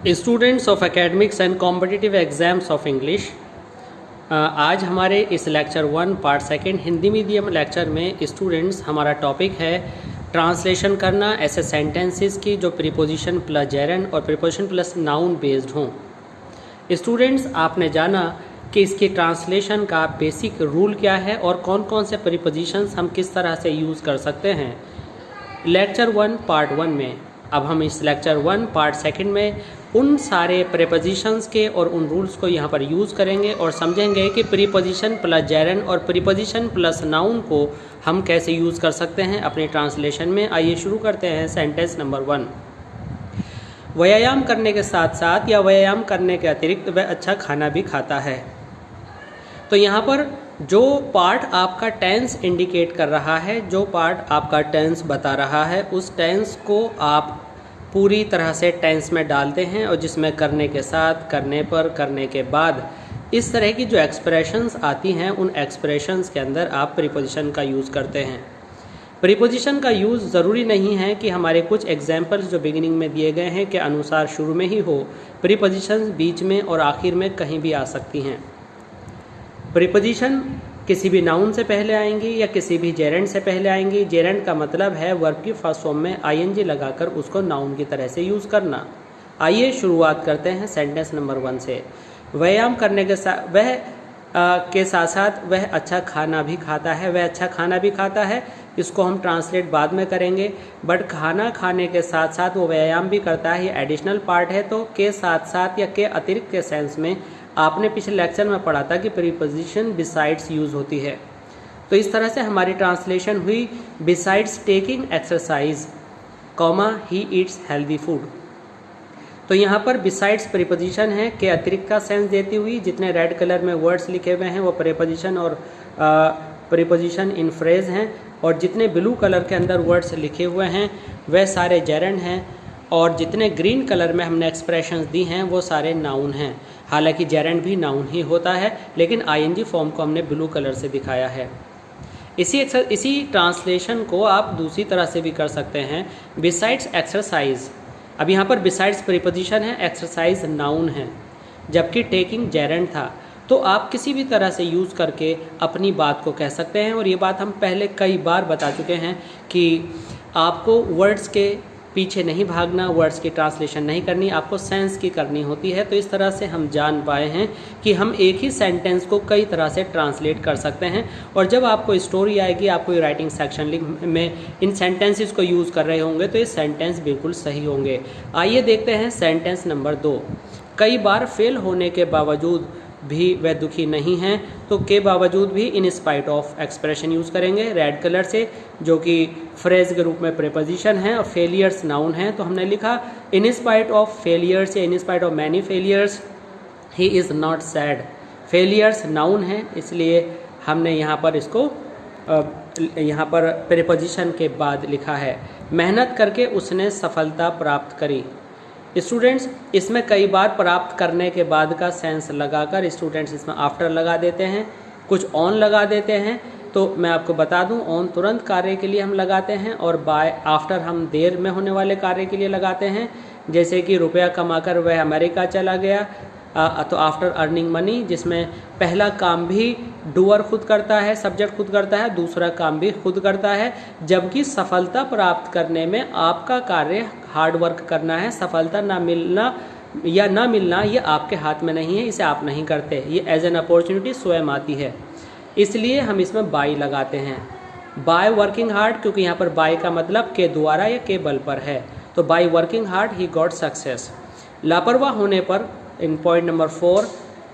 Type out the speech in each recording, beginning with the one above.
Students of academics and competitive exams of English, आज हमारे इस lecture 1 part 2 Hindi medium lecture में स्टूडेंट्स हमारा टॉपिक है ट्रांसलेशन करना ऐसे सेंटेंसेस की जो प्रीपोजिशन प्लस जेरेंड और प्रीपोजिशन प्लस नाउन बेस्ड हों। स्टूडेंट्स, आपने जाना कि इसकी ट्रांसलेशन का बेसिक रूल क्या है और कौन कौन से प्रीपोजिशंस हम किस तरह से यूज़ कर सकते हैं लेक्चर 1 पार्ट 1 में। अब हम इस लेक्चर 1 पार्ट 2 में उन सारे प्रीपोजिशंस के और उन रूल्स को यहाँ पर यूज़ करेंगे और समझेंगे कि प्रीपोजिशन प्लस जेरेंड और प्रीपोजिशन प्लस नाउन को हम कैसे यूज़ कर सकते हैं अपने ट्रांसलेशन में। आइए शुरू करते हैं। सेंटेंस नंबर 1, व्यायाम करने के साथ साथ या व्यायाम करने के अतिरिक्त वह अच्छा खाना भी खाता है। तो यहाँ पर जो पार्ट आपका टेंस इंडिकेट कर रहा है, जो पार्ट आपका टेंस बता रहा है, उस टेंस को आप पूरी तरह से टेंस में डालते हैं और जिसमें करने के साथ, करने पर, करने के बाद इस तरह की जो एक्सप्रेशंस आती हैं उन एक्सप्रेशंस के अंदर आप प्रीपोजिशन का यूज़ करते हैं। प्रीपोजिशन का यूज़ ज़रूरी नहीं है कि हमारे कुछ एग्जाम्पल्स जो बिगिनिंग में दिए गए हैं के अनुसार शुरू में ही हो। प्रीपोजिशन बीच में और आखिर में कहीं भी आ सकती हैं। प्रीपोजिशन किसी भी नाउन से पहले आएंगी या किसी भी जेरेंड से पहले आएंगी। जेरेंड का मतलब है वर्ब की फर्स्ट फॉर्म में आईएनजी लगाकर उसको नाउन की तरह से यूज़ करना। आइए शुरुआत करते हैं सेंटेंस नंबर 1 से। व्यायाम करने के साथ साथ साथ वह अच्छा खाना भी खाता है। वह अच्छा खाना भी खाता है, इसको हम ट्रांसलेट बाद में करेंगे, बट खाना खाने के साथ साथ वो व्यायाम भी करता है, ये एडिशनल पार्ट है। तो के साथ साथ या के अतिरिक्त के सेंस में आपने पिछले लेक्चर में पढ़ा था कि प्रीपोजिशन बिसाइड्स यूज़ होती है। तो इस तरह से हमारी ट्रांसलेशन हुई besides taking exercise, comma he eats healthy food. तो यहाँ पर बिसाइड्स प्रीपोजिशन है, के अतिरिक्त का सेंस देती हुई। जितने रेड कलर में वर्ड्स लिखे हुए हैं वो प्रीपोजिशन और प्रीपोजिशन इन फ्रेज हैं, और जितने ब्लू कलर के अंदर वर्ड्स लिखे हुए हैं वह सारे जेरेंड हैं, और जितने ग्रीन कलर में हमने एक्सप्रेशंस दी हैं वो सारे नाउन हैं। हालांकि जेरेंड भी नाउन ही होता है, लेकिन आईएनजी फॉर्म को हमने ब्लू कलर से दिखाया है। इसी ट्रांसलेशन को आप दूसरी तरह से भी कर सकते हैं, बिसाइड्स एक्सरसाइज। अब यहाँ पर बिसाइड्स प्रीपोजिशन है, एक्सरसाइज नाउन है, जबकि टेकिंग जेरेंड था। तो आप किसी भी तरह से यूज़ करके अपनी बात को कह सकते हैं, और ये बात हम पहले कई बार बता चुके हैं कि आपको वर्ड्स के पीछे नहीं भागना, वर्ड्स की ट्रांसलेशन नहीं करनी, आपको सेंस की करनी होती है। तो इस तरह से हम जान पाए हैं कि हम एक ही सेंटेंस को कई तरह से ट्रांसलेट कर सकते हैं, और जब आपको स्टोरी आएगी, आपको राइटिंग सेक्शन में इन सेंटेंसेस को यूज़ कर रहे होंगे तो ये सेंटेंस बिल्कुल सही होंगे। आइए देखते हैं सेंटेंस नंबर 2। कई बार फेल होने के बावजूद भी वह दुखी नहीं है। तो के बावजूद भी in spite of expression use करेंगे रेड कलर से, जो कि फ्रेज के रूप में प्रीपोजिशन है, और फेलियर्स नाउन है। तो हमने लिखा इन स्पाइट ऑफ फेलियर्स या in spite of many failures he is not sad. Failures noun है, इसलिए हमने यहाँ पर इसको यहाँ पर प्रीपोजिशन के बाद लिखा है। मेहनत करके उसने सफलता प्राप्त करी। स्टूडेंट्स, इसमें कई बार प्राप्त करने के बाद का सेंस लगाकर स्टूडेंट्स इसमें आफ्टर लगा देते हैं, कुछ ऑन लगा देते हैं। तो मैं आपको बता दूं, ऑन तुरंत कार्य के लिए हम लगाते हैं, और बाय आफ्टर हम देर में होने वाले कार्य के लिए लगाते हैं। जैसे कि रुपया कमाकर वह अमेरिका चला गया, तो आफ्टर अर्निंग मनी, जिसमें पहला काम भी डूअर खुद करता है, सब्जेक्ट खुद करता है, दूसरा काम भी खुद करता है। जबकि सफलता प्राप्त करने में आपका कार्य हार्ड वर्क करना है। सफलता ना मिलना या ना मिलना ये आपके हाथ में नहीं है, इसे आप नहीं करते, ये एज एन अपॉर्चुनिटी स्वयं आती है। इसलिए हम इसमें बाय लगाते हैं, बाय वर्किंग हार्ड, क्योंकि यहाँ पर बाय का मतलब के द्वारा या के बल पर है। तो by working hard he got success. लापरवाह होने पर, इन पॉइंट नंबर 4,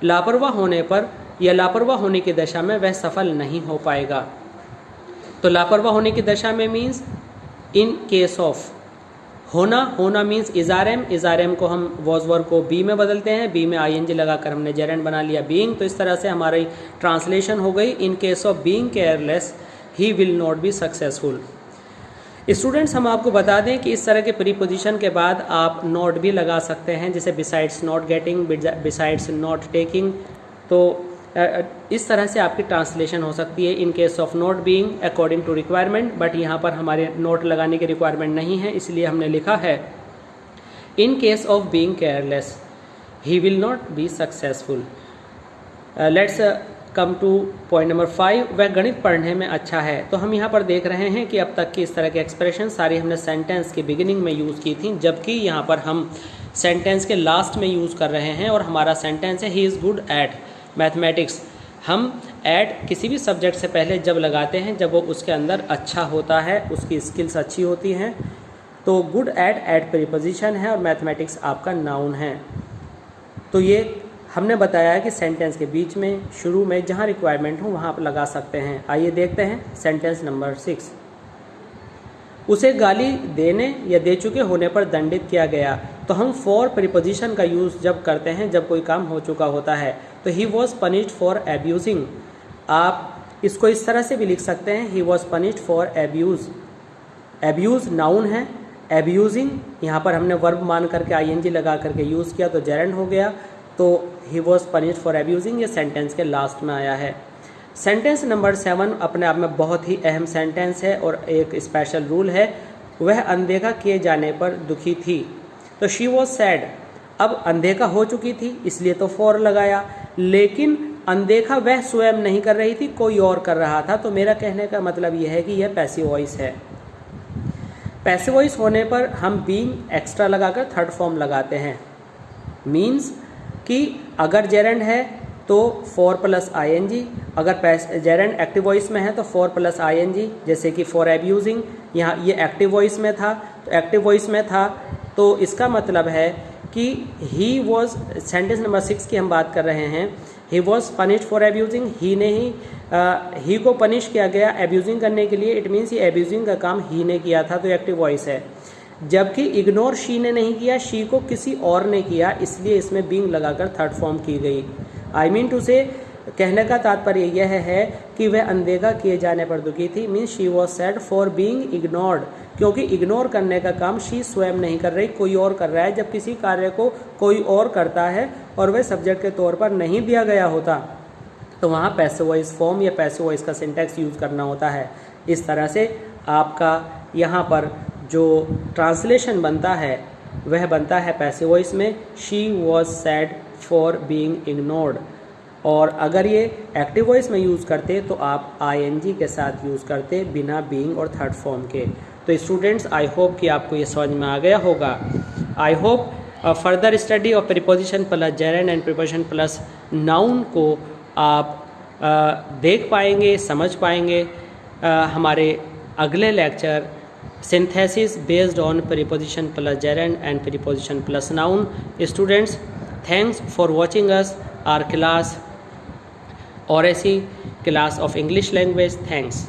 लापरवाह होने पर या लापरवाह होने की दशा में वह सफल नहीं हो पाएगा। तो लापरवाह होने की दशा में मीन्स इन केस ऑफ। होना मीन्स इजारम, इजारम को हम वॉज वर्ब को बी में बदलते हैं, बी में आईएनजी लगाकर हमने जेरेंड बना लिया बीइंग। तो इस तरह से हमारी ट्रांसलेशन हो गई, इन case of being careless he will not be successful. Students, हम आपको बता दें कि इस तरह के प्रीपोजिशन के बाद आप नॉट भी लगा सकते हैं, जैसे besides not getting, besides not taking. तो इस तरह से आपकी ट्रांसलेशन हो सकती है in case of not being according to requirement. But यहाँ पर हमारे नोट लगाने की रिक्वायरमेंट नहीं है, इसलिए हमने लिखा है in case of being careless he will not be successful. Let's come two point number 5, वह गणित पढ़ने में अच्छा है। तो हम यहाँ पर देख रहे हैं कि अब तक की इस तरह के एक्सप्रेशन सारी हमने सेंटेंस के बिगिनिंग में यूज़ की थी, जबकि यहाँ पर हम सेंटेंस के लास्ट में यूज़ कर रहे हैं और हमारा सेंटेंस है he is good at mathematics. हम एट किसी भी सब्जेक्ट से पहले जब लगाते हैं जब वो उसके अंदर अच्छा होता है, उसकी स्किल्स अच्छी होती हैं, तो गुड एट प्रीपोजिशन है और मैथमेटिक्स आपका नाउन है। तो ये हमने बताया है कि सेंटेंस के बीच में, शुरू में जहाँ रिक्वायरमेंट हो वहाँ आप लगा सकते हैं। आइए देखते हैं सेंटेंस नंबर 6। उसे गाली देने या दे चुके होने पर दंडित किया गया। तो हम फॉर प्रीपोजिशन का यूज़ जब करते हैं जब कोई काम हो चुका होता है, तो ही वॉज पनिश्ड फॉर एब्यूजिंग। आप इसको इस तरह से भी लिख सकते हैं, he was punished for abuse. Abuse noun है, एब्यूजिंग यहाँ पर हमने वर्ब मान करके आईएनजी लगा करके यूज़ किया तो जेरेंड हो गया। तो ही वॉज पनिश्ड फॉर एब्यूजिंग ये सेंटेंस के लास्ट में आया है। सेंटेंस नंबर 7 अपने आप में बहुत ही अहम सेंटेंस है और एक स्पेशल रूल है, वह अनदेखा किए जाने पर दुखी थी। तो शी वॉज सैड। अब अनदेखा हो चुकी थी इसलिए तो फॉर लगाया, लेकिन अनदेखा वह स्वयं नहीं कर रही थी, कोई और कर रहा था। तो मेरा कहने का मतलब यह है कि यह पैसिव वॉइस है। पैसिव वॉइस होने पर हम बीइंग एक्स्ट्रा लगाकर थर्ड फॉर्म लगाते हैं। मीन्स कि अगर जेरेंड है तो फॉर प्लस आईएनजी, अगर जेरेंड एक्टिव वॉइस में है तो फॉर प्लस आईएनजी, जैसे कि फॉर एब्यूजिंग यहाँ ये एक्टिव वॉइस में था, तो एक्टिव वॉइस में था तो इसका मतलब है कि ही वॉज, सेंटेंस नंबर 6 की हम बात कर रहे हैं, he was punished for abusing. ही ने ही को पनिश किया गया एब्यूजिंग करने के लिए, इट मीन्स ये एब्यूजिंग का काम ही ने किया था, तो एक्टिव वॉइस है। जबकि इग्नोर शी ने नहीं किया, शी को किसी और ने किया, इसलिए इसमें बीइंग लगाकर थर्ड फॉर्म की गई। आई मीन टू से, कहने का तात्पर्य यह है कि वह अनदेखा किए जाने पर दुखी थी। Means she was sad for being ignored, क्योंकि इग्नोर करने का काम शी स्वयं नहीं कर रही, कोई और कर रहा है। जब किसी कार्य को कोई और करता है और वह सब्जेक्ट के तौर पर नहीं दिया गया होता, तो वहाँ पैसिव वॉइस फॉर्म या पैसिव वॉइस का सिंटैक्स यूज़ करना होता है। इस तरह से आपका यहाँ पर जो ट्रांसलेशन बनता है वह बनता है पैसिव वॉइस में, she was sad for being ignored. और अगर ये एक्टिव वॉइस में यूज़ करते तो आप आईएनजी के साथ यूज़ करते, बिना बीइंग और थर्ड फॉर्म के। तो स्टूडेंट्स, आई होप कि आपको ये समझ में आ गया होगा। I hope further study of preposition plus gerund and preposition plus noun को आप देख पाएंगे, समझ पाएंगे। हमारे अगले lecture synthesis based on preposition plus gerund and preposition plus noun. Students, thanks for watching us our class और ऐसी class of English language. Thanks.